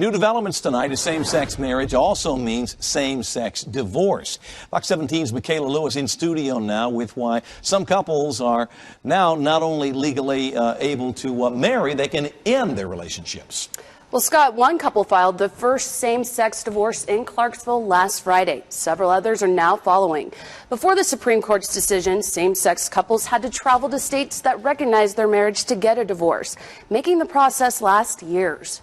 New developments tonight as same-sex marriage also means same-sex divorce. Fox 17's Michaela Lewis in studio now with why some couples are now not only legally able to marry, they can end their relationships. Well, Scott, one couple filed the first same-sex divorce in Clarksville last Friday. Several others are now following. Before the Supreme Court's decision, same-sex couples had to travel to states that recognize their marriage to get a divorce, making the process last years.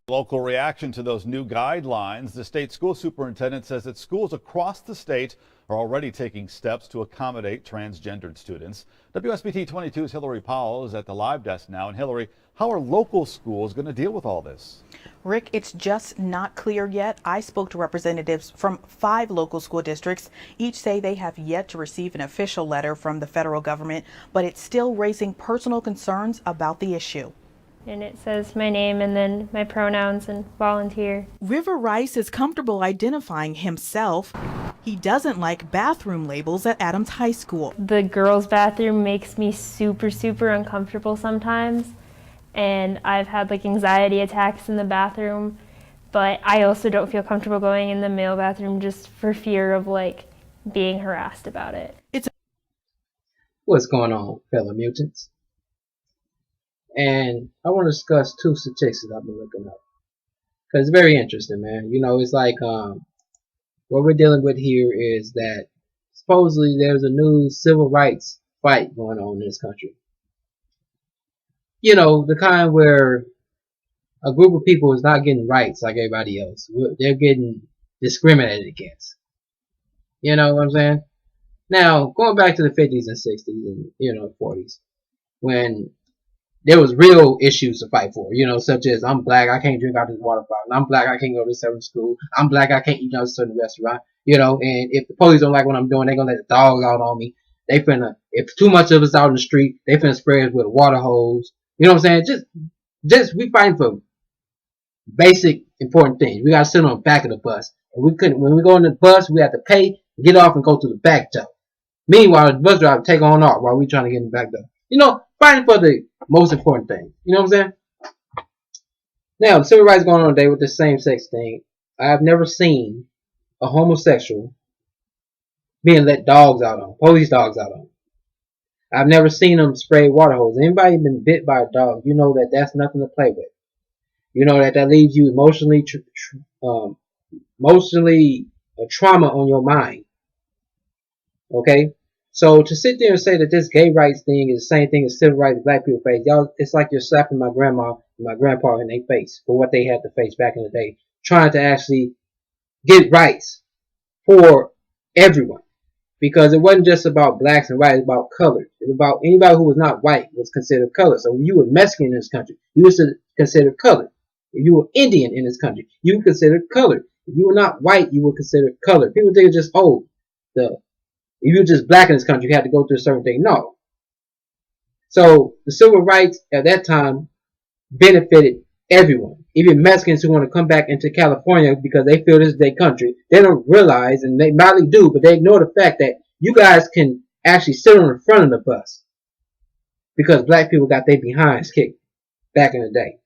Local reaction to those new guidelines. The state school superintendent says that schools across the state are already taking steps to accommodate transgendered students. WSBT 22's Hillary Powell is at the live desk now. And Hillary, how are local schools going to deal with all this? Rick, it's just not clear yet. I spoke to representatives from 5 local school districts. Each say they have yet to receive an official letter from the federal government, but it's still raising personal concerns about the issue. And it says my name and then my pronouns and volunteer. River Rice is comfortable identifying himself. He doesn't like bathroom labels at Adams High School. The girls' bathroom makes me super uncomfortable sometimes. And I've had like anxiety attacks in the bathroom. But I also don't feel comfortable going in the male bathroom just for fear of like being harassed about it. What's going on, fellow mutants? And I want to discuss 2 statistics that I've been looking up. Because it's very interesting, man. You know, it's like, what we're dealing with here is that supposedly there's a new civil rights fight going on in this country. You know, the kind where a group of people is not getting rights like everybody else. They're getting discriminated against. You know what I'm saying? Now, going back to the 50s and 60s and, 40s, when there was real issues to fight for, such as I'm black, I can't drink out of this water fountain. I'm black, I can't go to a certain school. I'm black, I can't eat out of a certain restaurant. And if the police don't like what I'm doing, they're gonna let the dogs out on me. If too much of us out in the street, they finna spray us with a water hose. You know what I'm saying? Just we fighting for basic important things. We gotta sit on the back of the bus. And when we go on the bus, we have to pay, get off, and go to the back door. Meanwhile, the bus driver take on off while we trying to get in the back door. Fighting for the most important thing. You know what I'm saying? Now, the civil rights going on today with the same-sex thing. I have never seen a homosexual being let dogs out on, police dogs out on. I've never seen them spray water hose. Anybody been bit by a dog, you know that that's nothing to play with. You know that leaves you emotionally trauma on your mind. Okay? So to sit there and say that this gay rights thing is the same thing as civil rights black people face, y'all, it's like you're slapping my grandma and my grandpa in their face for what they had to face back in the day, trying to actually get rights for everyone. Because it wasn't just about blacks and whites, it was about colors. It was about anybody who was not white was considered color. So if you were Mexican in this country, you were considered colored. If you were Indian in this country, you were considered colored. If you were not white, you were considered colored. People think it's just, if you were just black in this country, you had to go through a certain thing. No. So the civil rights at that time benefited everyone. Even Mexicans who want to come back into California because they feel this is their country, they don't realize, and they probably do, but they ignore the fact that you guys can actually sit on the front of the bus because black people got their behinds kicked back in the day.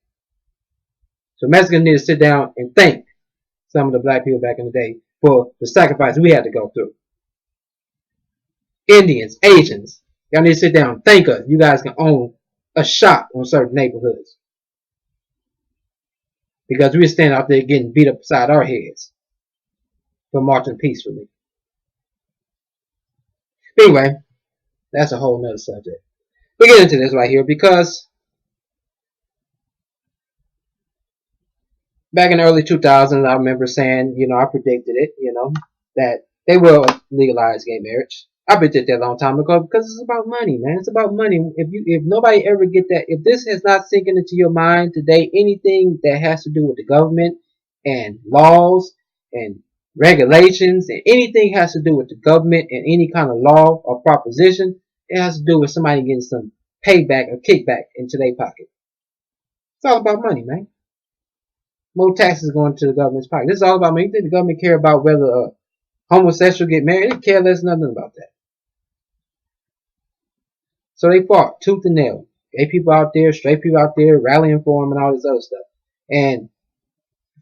So Mexicans need to sit down and thank some of the black people back in the day for the sacrifice we had to go through. Indians, Asians, y'all need to sit down and thank us. You guys can own a shop on certain neighborhoods. Because we were standing out there getting beat up beside our heads for marching peacefully. But anyway, that's a whole nother subject. We'll get into this right here because back in the early 2000s, I remember saying, I predicted it, that they will legalize gay marriage. I predicted that a long time ago because it's about money, man. It's about money. If nobody ever get that, if this has not sinking into your mind today, anything that has to do with the government and laws and regulations and anything has to do with the government and any kind of law or proposition, it has to do with somebody getting some payback or kickback into their pocket. It's all about money, man. More taxes going to the government's pocket. This is all about money. You think the government care about whether a homosexual get married? They care less nothing about that. So they fought tooth and nail. Gay people out there, straight people out there, rallying for them and all this other stuff. And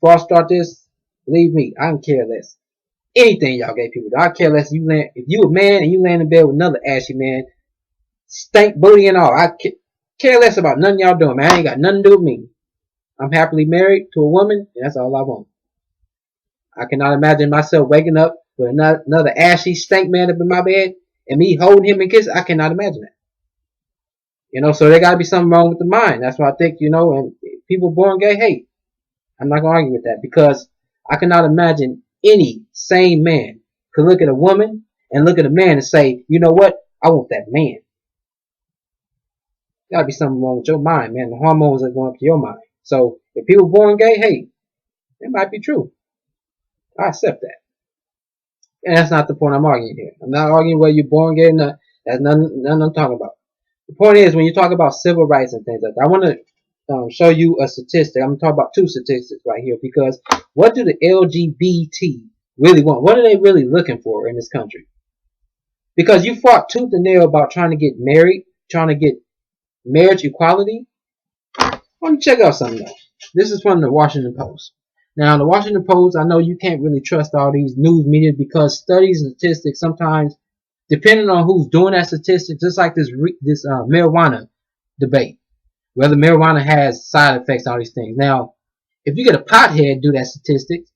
before I start this, believe me, I don't care less. Anything y'all gay people do. I care less if you a man and you land in bed with another ashy man, stank booty and all. I care less about nothing y'all doing, man. I ain't got nothing to do with me. I'm happily married to a woman, and that's all I want. I cannot imagine myself waking up with another ashy stank man up in my bed and me holding him and kissing. I cannot imagine that. So there gotta be something wrong with the mind. That's what I think, and people born gay, hey, I'm not gonna argue with that because I cannot imagine any sane man could look at a woman and look at a man and say, you know what? I want that man. Gotta be something wrong with your mind, man. The hormones are going up to your mind. So if people born gay, hey, it might be true. I accept that. And that's not the point I'm arguing here. I'm not arguing whether you're born gay or not. That's nothing I'm talking about. The point is, when you talk about civil rights and things like that, I want to show you a statistic. I'm going to talk about two statistics right here because what do the LGBT really want? What are they really looking for in this country? Because you fought tooth and nail about trying to get married, trying to get marriage equality. I want to check out something else. This is from the Washington Post. Now, the Washington Post, I know you can't really trust all these news media because studies and statistics sometimes, depending on who's doing that statistic, just like this marijuana debate, whether marijuana has side effects and all these things. Now, if you get a pothead do that statistics,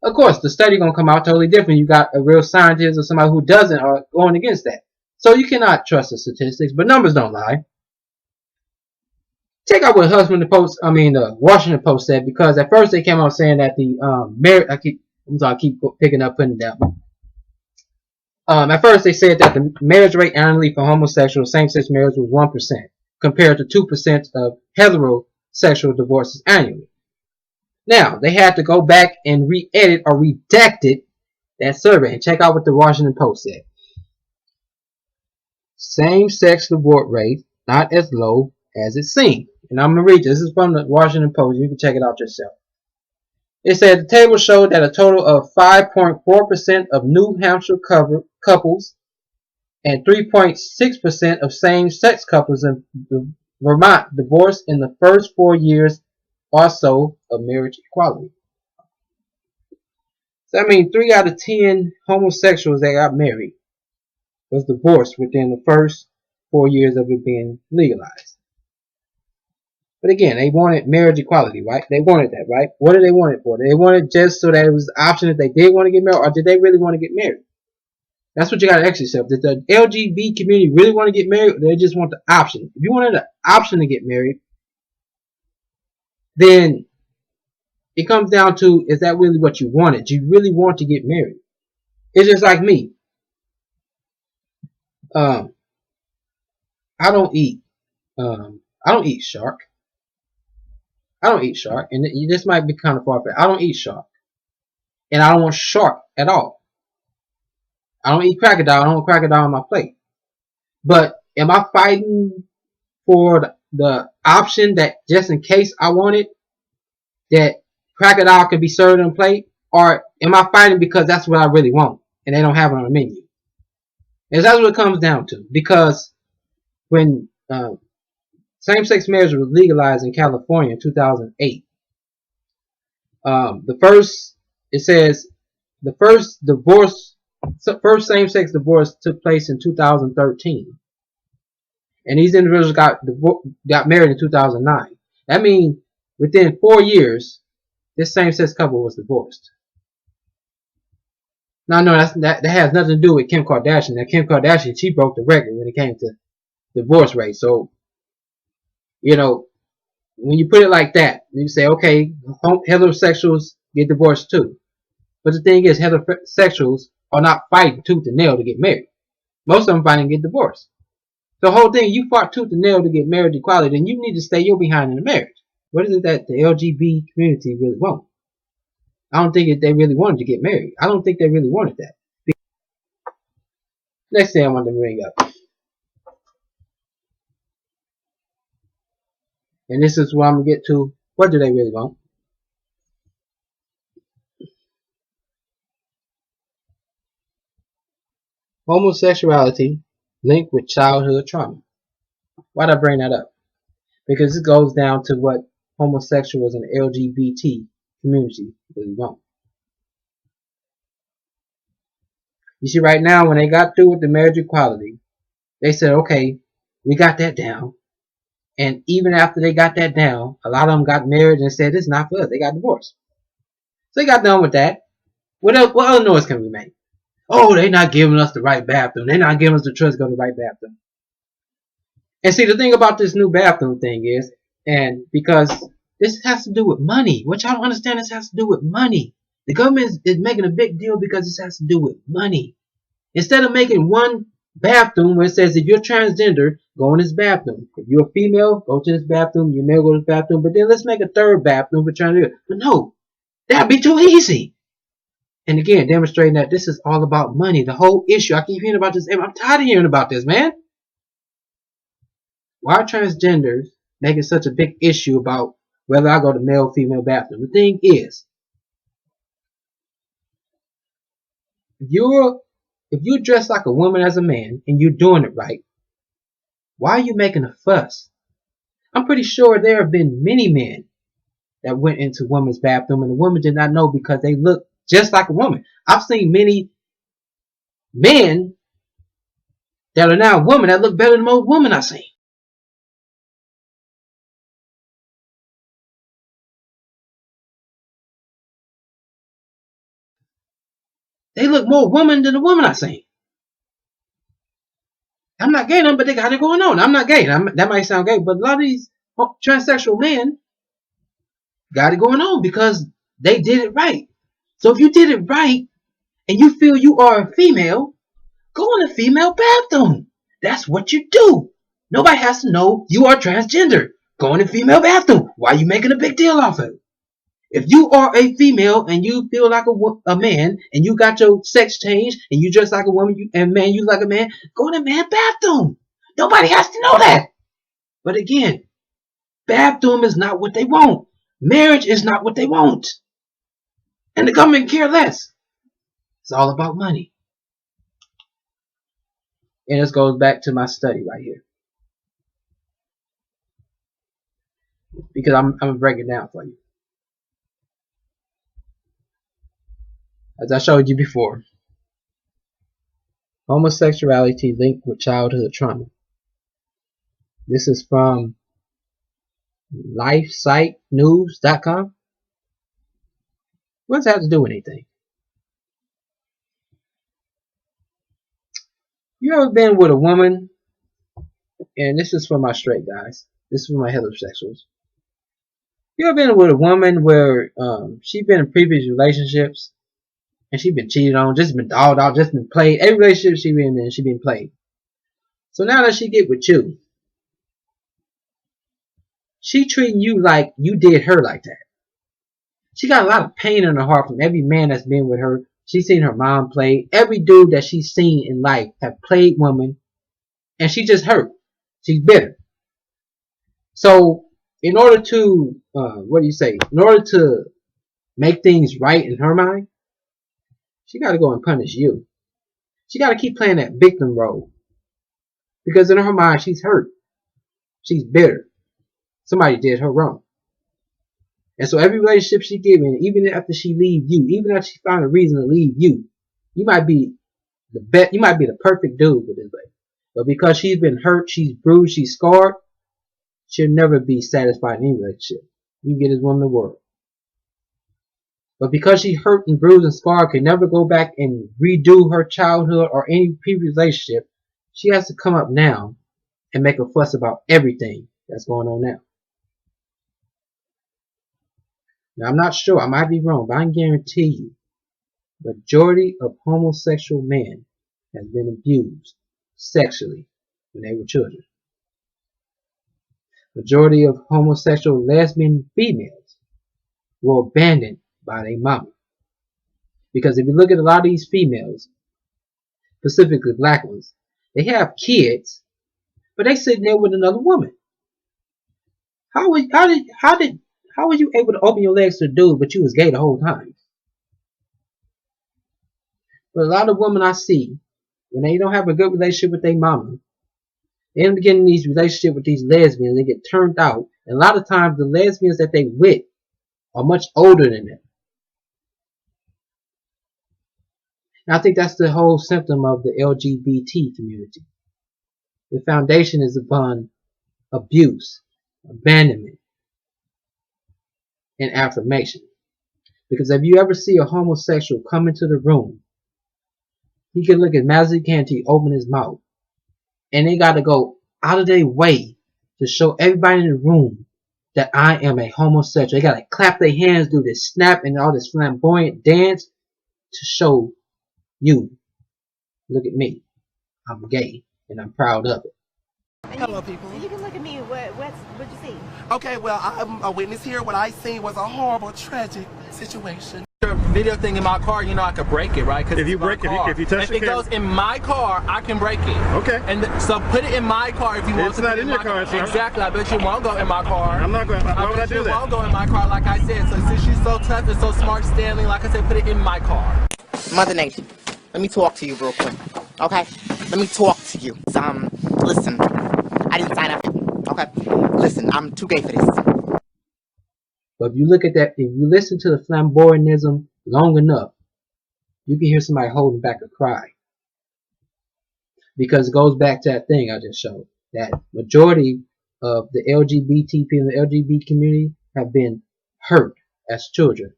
of course, the study going to come out totally different. You got a real scientist or somebody who doesn't are going against that. So you cannot trust the statistics, but numbers don't lie. Check out what the Washington Post said, because at first they came out saying that the I keep picking up, putting it down. At first they said that the marriage rate annually for homosexual same-sex marriage was 1%, compared to 2% of heterosexual divorces annually. Now, they had to go back and re-edit or redacted that survey, and check out what the Washington Post said. Same-sex divorce rate not as low as it seemed. And I'm going to read this. This is from the Washington Post. You can check it out yourself. It said the table showed that a total of 5.4% of New Hampshire couples and 3.6% of same-sex couples in Vermont divorced in the first 4 years or so of marriage equality. So that means 3 out of 10 homosexuals that got married was divorced within the first 4 years of it being legalized. But again, they wanted marriage equality, right? They wanted that, right? What did they want it for? They wanted just so that it was an option if they did want to get married, or did they really want to get married? That's what you got to ask yourself. Did the LGBT community really want to get married, or did they just want the option? If you wanted the option to get married, then it comes down to, is that really what you wanted? Do you really want to get married? It's just like me. I don't eat shark. I don't eat shark, and this might be kind of far-fetched. I don't eat shark, and I don't want shark at all. I don't eat crocodile. I don't want crocodile on my plate. But am I fighting for the option that just in case I want it, that crocodile can be served on a plate, or am I fighting because that's what I really want and they don't have it on the menu? And that's what it comes down to. Because when same-sex marriage was legalized in California in 2008. The first same-sex divorce took place in 2013, and these individuals got married in 2009. That means within 4 years, this same-sex couple was divorced. Now, no, that has nothing to do with Kim Kardashian. Now, Kim Kardashian, she broke the record when it came to divorce rate. So, when you put it like that, you say, okay, heterosexuals get divorced too. But the thing is, heterosexuals are not fighting tooth and nail to get married. Most of them fighting to get divorced. The whole thing, you fought tooth and nail to get marriage equality, then you need to stay your behind in the marriage. What is it that the LGBT community really want? I don't think they really wanted to get married. I don't think they really wanted that. Next thing I want to bring up. And this is where I'm going to get to, what do they really want? Homosexuality linked with childhood trauma. Why did I bring that up? Because it goes down to what homosexuals and LGBT community really want. You see, right now, when they got through with the marriage equality, they said, okay, we got that down. And even after they got that down, a lot of them got married and said, it's not for us. They got divorced. So they got done with that. What else? What other noise can we make? Oh, they're not giving us the right bathroom. They're not giving us the trust to go to the right bathroom. And see, the thing about this new bathroom thing is, and because this has to do with money. What y'all don't understand, this has to do with money. The government is making a big deal because this has to do with money. Instead of making one bathroom where it says if you're transgender, go in this bathroom. If you're a female, go to this bathroom. You're male, go to this bathroom. But then let's make a third bathroom for transgender. But no, that'd be too easy. And again, demonstrating that this is all about money. The whole issue. I keep hearing about this. I'm tired of hearing about this, man. Why are transgenders making such a big issue about whether I go to male or female bathroom? The thing is, if you dress like a woman as a man and you're doing it right, why are you making a fuss? I'm pretty sure there have been many men that went into women's bathroom and the woman did not know because they look just like a woman. I've seen many men that are now women that look better than most women I've seen. They look more woman than the woman I've seen. I'm not gay, but they got it going on. I'm not gay. That might sound gay, but a lot of these transsexual men got it going on because they did it right. So if you did it right and you feel you are a female, go in a female bathroom. That's what you do. Nobody has to know you are transgender. Go in a female bathroom. Why are you making a big deal off of it? If you are a female and you feel like a man and you got your sex changed and you dress like a woman and man you like a man, go in a man bathroom. Nobody has to know that. But again, bathroom is not what they want. Marriage is not what they want. And the government care less. It's all about money. And this goes back to my study right here. Because I'm going to break it down for you. As I showed you before, homosexuality linked with childhood trauma. This is from lifesitenews.com. What does that have to do with anything? You ever been with a woman, and this is for my straight guys, this is for my heterosexuals. You ever been with a woman where she's been in previous relationships and she's been cheated on, just been dogged out, just been played. Every relationship she been in, she been played. So now that she get with you, she treating you like you did her like that. She got a lot of pain in her heart from every man that's been with her. She's seen her mom play. Every dude that she's seen in life have played women, and she just hurt. She's bitter. So in order to, in order to make things right in her mind, she got to go and punish you. She got to keep playing that victim role. Because in her mind, she's hurt. She's bitter. Somebody did her wrong. And so every relationship she get in, even after she leave you, even after she found a reason to leave you, you might be the best, you might be the perfect dude for this lady. But because she's been hurt, she's bruised, she's scarred, she'll never be satisfied in any relationship. You can get this woman the world. But because she hurt and bruised and scarred, can never go back and redo her childhood or any previous relationship, she has to come up now and make a fuss about everything that's going on now. Now, I'm not sure, I might be wrong, but I can guarantee you, the majority of homosexual men has been abused sexually when they were children. Majority of homosexual lesbian females were abandoned by their mama. Because if you look at a lot of these females, specifically black ones, they have kids, but they sitting there with another woman. How were you able to open your legs to a dude, but you was gay the whole time? But a lot of women I see, when they don't have a good relationship with their mama, they end up getting in these relationships with these lesbians, they get turned out. And a lot of times the lesbians that they with are much older than them. And I think that's the whole symptom of the LGBT community. The foundation is upon abuse, abandonment, and affirmation. Because if you ever see a homosexual come into the room, he can look as mad as he can till he open his mouth. And they got to go out of their way to show everybody in the room that I am a homosexual. They got to clap their hands, do this snap and all this flamboyant dance to show you, look at me, I'm gay and I'm proud of it. Hello, people. You can look at me. What'd you see? Okay, well, I'm a witness here. What I seen was a horrible, tragic situation. Video thing in my car, you know I could break it, right? If you break, if you touch if the it goes in my car, I can break it. Okay. And so put it in my car if you want. It's not in your car, sir. Exactly. I bet you won't go in my car. I'm not going. Why would I do You that? won't go in my car, like I said. So since you're so tough and so smart, Stanley, like I said, put it in my car. Mother Nature, let me talk to you real quick. Okay? Let me talk to you. Listen, I didn't sign up. Okay? Listen, I'm too gay for this. But if you look at that, if you listen to the flamboyantism long enough, you can hear somebody holding back a cry. Because it goes back to that thing I just showed. That majority of the LGBT people in the LGBT community have been hurt as children.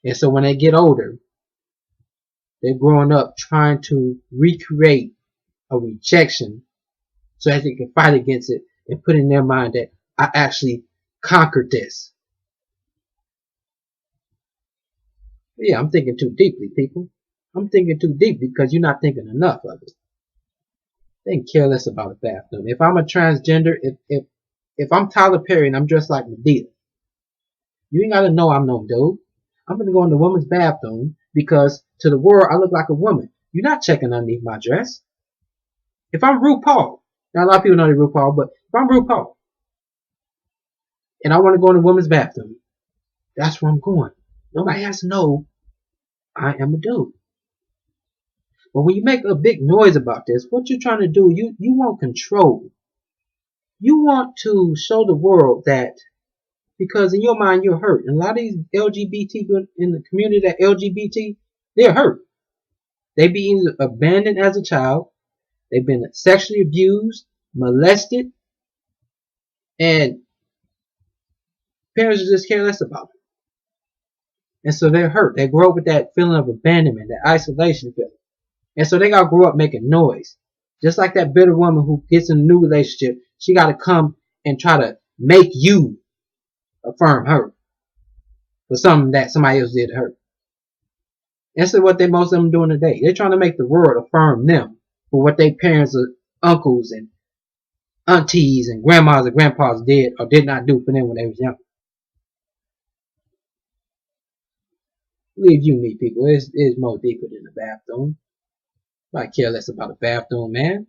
And so when they get older, they're growing up trying to recreate a rejection so that they can fight against it and put in their mind that I actually conquered this. Yeah, I'm thinking too deeply, people. I'm thinking too deep because you're not thinking enough of it. They can care less about a bathroom. If I'm a transgender, if I'm Tyler Perry and I'm dressed like Medea, you ain't gotta know I'm no dude. I'm gonna go in the woman's bathroom because to the world I look like a woman. You're not checking underneath my dress. If I'm RuPaul, now a lot of people know they're RuPaul, but if I'm RuPaul and I want to go in the woman's bathroom, that's where I'm going. Nobody has to know I am a dude. But when you make a big noise about this, what you're trying to do, you want control. You want to show the world that because in your mind you're hurt. And a lot of these LGBT people in the community that LGBT, they're hurt. They've been abandoned as a child. They've been sexually abused, molested, and parents are just careless about it. And so they're hurt. They grow up with that feeling of abandonment, that isolation feeling. And so they got to grow up making noise. Just like that bitter woman who gets in a new relationship, she got to come and try to make you affirm her for something that somebody else did to her. That's what most of them doing today. They're trying to make the world affirm them for what their parents or uncles and aunties and grandmas and grandpas did or did not do for them when they was young. Believe you me, people, it's more deeper than the bathroom. I care less about the bathroom, man.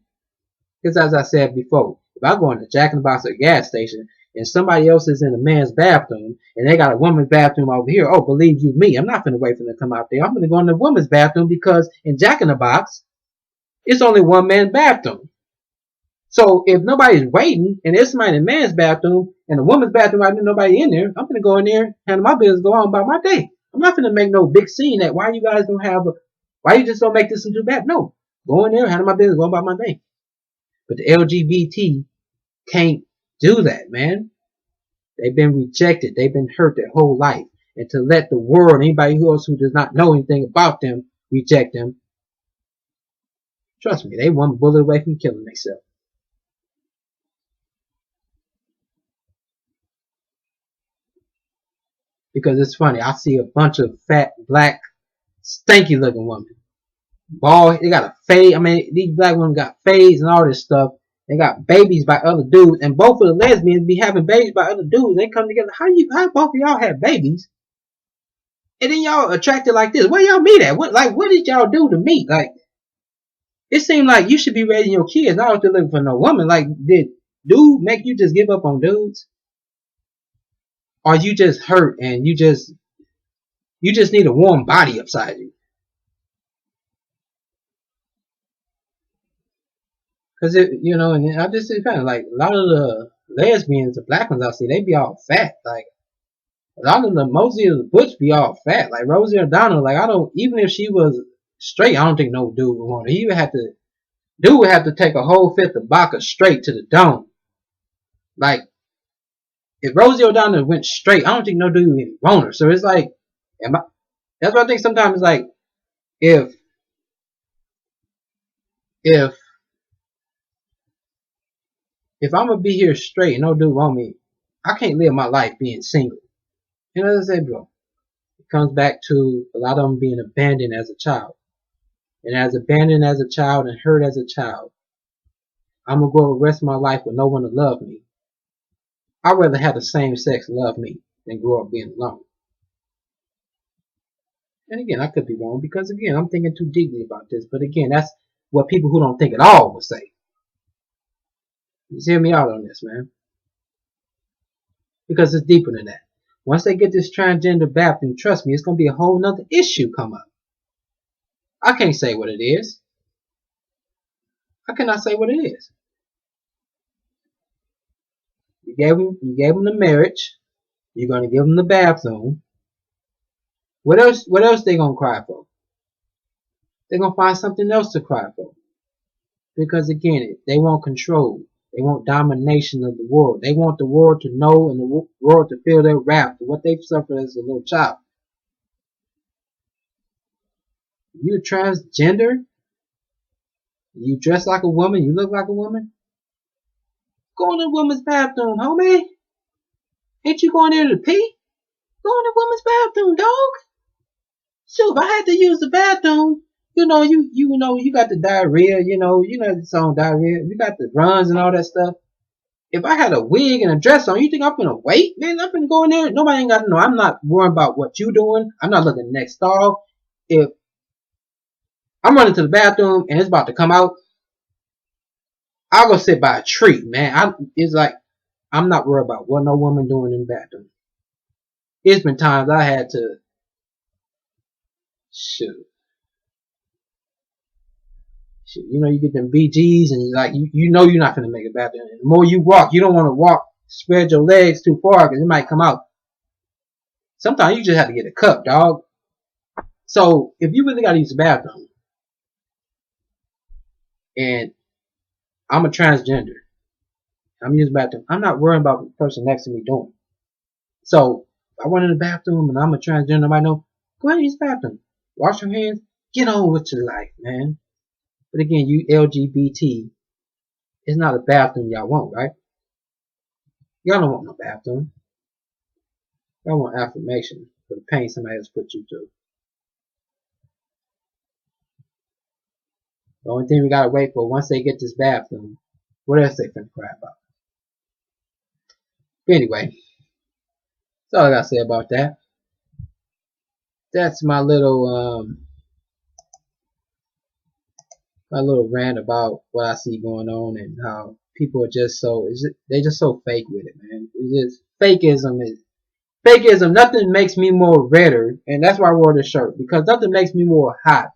Because as I said before, if I go into Jack in the Box or a gas station and somebody else is in a man's bathroom and they got a woman's bathroom over here, oh, believe you me, I'm not finna wait for them to come out there. I'm gonna go in the woman's bathroom because in Jack in the Box, it's only one man's bathroom. So if nobody's waiting and there's somebody in the man's bathroom and the woman's bathroom, I didn't nobody in there, I'm gonna go in there, handle my business, go on about my day. I'm not gonna make no big scene that why you guys don't have why you just don't make this into bad? No. Go in there, handle my business, go about my day. But the LGBT can't do that, man. They've been rejected. They've been hurt their whole life. And to let the world, anybody else who does not know anything about them, reject them, trust me, they one bullet away from killing themselves. Because it's funny, I see a bunch of fat, black, stanky looking women. Bald, they got a fade. I mean, these black women got fades and all this stuff. They got babies by other dudes, and both of the lesbians be having babies by other dudes. They come together. How both of y'all have babies? And then y'all attracted like this. Where y'all meet at? What did y'all do to meet? Like, it seemed like you should be raising your kids, not to looking for no woman. Like, did dude make you just give up on dudes? Or you just hurt and you just need a warm body upside you? Cause and I just see kind of like a lot of the lesbians, the black ones I see, they be all fat. Like, A lot of the mostly of the butch be all fat. Like Rosie O'Donnell, like I don't, even if she was straight, I don't think no dude would want her. Dude would have to take a whole fifth of vodka straight to the dome. Like if Rosie O'Donnell went straight, I don't think no dude would even want her. So it's like, that's why I think sometimes it's like if I'm gonna be here straight and no dude want me, I can't live my life being single. You know what I say, bro? It comes back to a lot of them being abandoned as a child. And as abandoned as a child and hurt as a child, I'm gonna go the rest of my life with no one to love me. I'd rather have the same sex love me than grow up being alone. And again, I could be wrong because again, I'm thinking too deeply about this. But again, that's what people who don't think at all would say. Just hear me out on this, man. Because it's deeper than that. Once they get this transgender bathroom, trust me, it's going to be a whole nother issue come up. I can't say what it is. I cannot say what it is. You gave them the marriage. You're going to give them the bathroom. What else they going to cry for? They're going to find something else to cry for. Because again, they want control. They want domination of the world. They want the world to know and the world to feel their wrath for what they've suffered as a little child. You transgender? You dress like a woman? You look like a woman? Go in the woman's bathroom, homie. Ain't you going there to pee? Go in the woman's bathroom, dog. Shoot, if I had to use the bathroom, you know, you got the diarrhea, you know the song diarrhea. You got the runs and all that stuff. If I had a wig and a dress on, you think I'm gonna wait? Man, I'm gonna go in there. Nobody ain't got to know. I'm not worrying about what you doing. I'm not looking next stall. If I'm running to the bathroom and it's about to come out, I'll go sit by a tree, man. It's like, I'm not worried about what no woman doing in the bathroom. It's been times I had to, shoot. You know, you get them BGs and you know you're not going to make it back there. And the more you walk, you don't want to walk, spread your legs too far because it might come out. Sometimes you just have to get a cup, dog. So if you really got to use the bathroom, and I'm a transgender, I'm using the bathroom, I'm not worrying about what the person next to me doing. So if I went in the bathroom and I'm a transgender, I know, go ahead and use the bathroom. Wash your hands, get on with your life, man. But again, you LGBT, it's not a bathroom y'all want, right? Y'all don't want no bathroom. Y'all want affirmation for the pain somebody else put you through. The only thing we gotta wait for, once they get this bathroom, what else they finna cry about? But anyway, that's all I gotta say about that. That's my little rant about what I see going on and how people are just they just so fake with it, man. It's just fakeism. Nothing makes me more redder, and that's why I wore this shirt, because nothing makes me more hot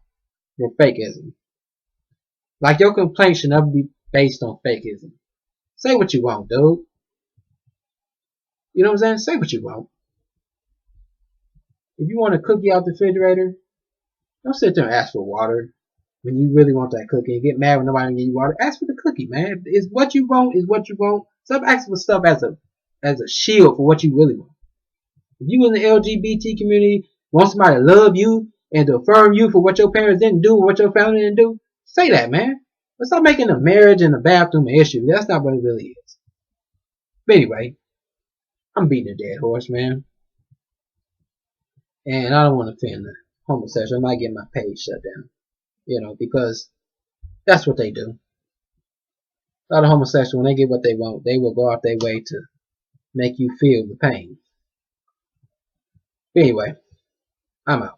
than fakeism. Like, your complaint should never be based on fakeism. Say what you want, dude. You know what I'm saying? Say what you want. If you want a cookie out the refrigerator, don't sit there and ask for water. When you really want that cookie and get mad when nobody give you water, ask for the cookie, man. Is what you want is what you want. Stop asking for stuff as a shield for what you really want. If you in the LGBT community want somebody to love you and to affirm you for what your parents didn't do or what your family didn't do, say that, man. Let's stop making a marriage and a bathroom an issue. That's not what it really is. But anyway, I'm beating a dead horse, man. And I don't want to offend the homosexual. I might get my page shut down. You know, because that's what they do. A lot of homosexuals, when they get what they want, they will go out their way to make you feel the pain. But anyway, I'm out.